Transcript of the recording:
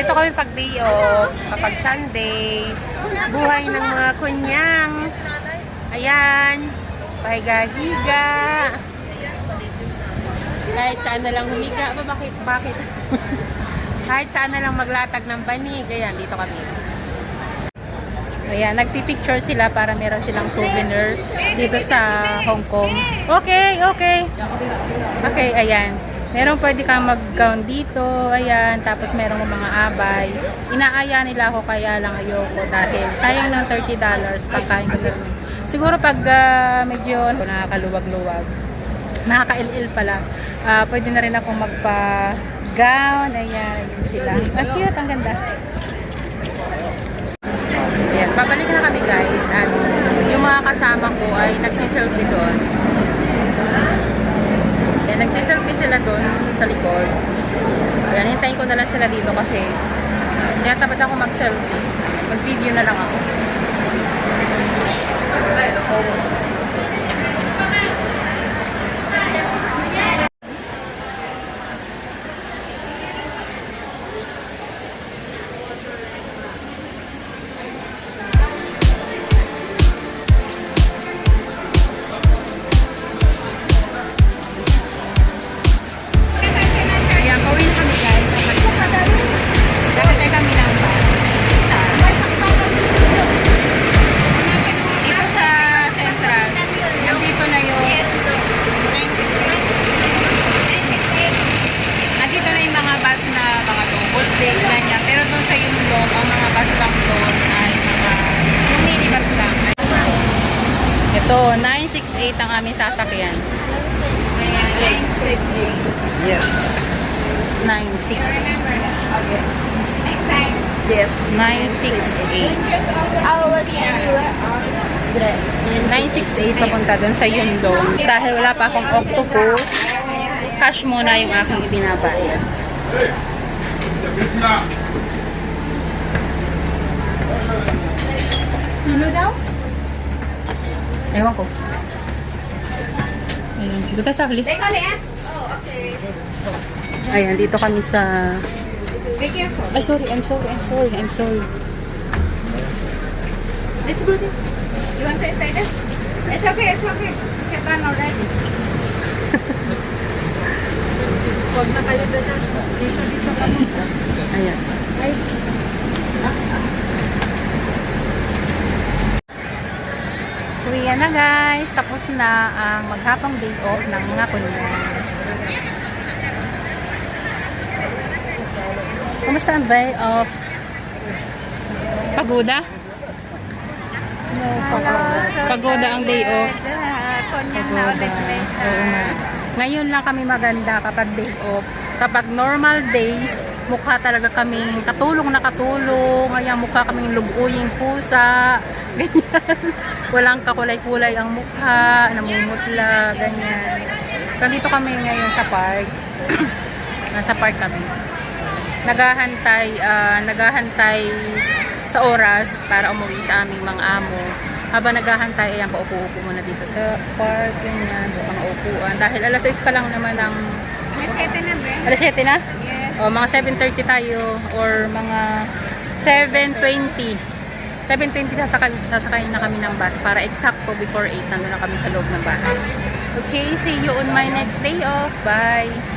Ganito kami pag day off, kapag Sunday, buhay ng mga kunyang. Ayan, pahiga-higa. Kahit saan na lang humiga. Bakit? Kahit saan na lang maglatag ng banig. Ayan, dito kami. Ayan, nagpipicture sila para meron silang souvenir dito sa Hong Kong. Okay. Okay, ayan. Meron pwede kang mag-gown dito. Ayan, tapos meron mo mga abay. Inaaya nila ako kaya lang ayoko dahil sayang ng $30 pagkain ko na. Siguro pag medyo nakakaluwag-luwag, nakaka-il pala, pwede na rin ako magpa-gown. Ayan, sila. Ang cute, ang ganda. Ayan, babalik na kami guys. At yung mga kasama ko ay nagsiselfie doon. Ayan, nagsiselfie sila doon sa likod. Ayan, hintayin ko na lang sila dito kasi tinatamad ako mag-selfie. Mag-video na lang ako. Pero doon sa Yunlong, ang mga bus lang doon ay yung minibus lang. Ito, 968 ang aming sasakyan. 968. Yes. 968. Next time. Yes. 968. 968 papunta doon sa Yunlong. Dahil wala pa akong octopus, cash muna yung aking ibinabayad. Sino daw? Ewan ko. Dito tayo sa huli. Oh, okay. Ayan, dito kami sa... Be careful. Ay, sorry. I'm sorry. Let's go there. You want to stay there? It's okay. Sit down already. Huwag na kayo na dyan. Dito kami. Ayan. Ay. Uwian na guys. Tapos na ang maghapong day off ng mga kunyan. Kumusta ang day off? Pagoda? No, pagoda ang day off. Pagoda. Oo nga. Ngayon lang kami maganda kapag day off. Kapag normal days, mukha talaga kaming katulong na katulong. Ngayon mukha kaming lubuying pusa. Ganyan. Walang kakulay-kulay ang mukha, namumutla, ganyan. So dito kami ngayon sa park. Nasa park kami. Naghahantay sa oras para umuwi sa aming mga amo. Habang naghahantay, ayan, paupo-upo muna dito sa park, ganyan, sa mga upuan. Dahil alas 6 pa lang naman ang... Alas 7 na, Bre? Alas 7 na? Yes. O, mga 7:30 tayo or mga 7:20. 7:20 sasakayin na kami ng bus para eksakto before 8 nandun na kami sa loob ng bus. Okay, see you on my next day off. Bye!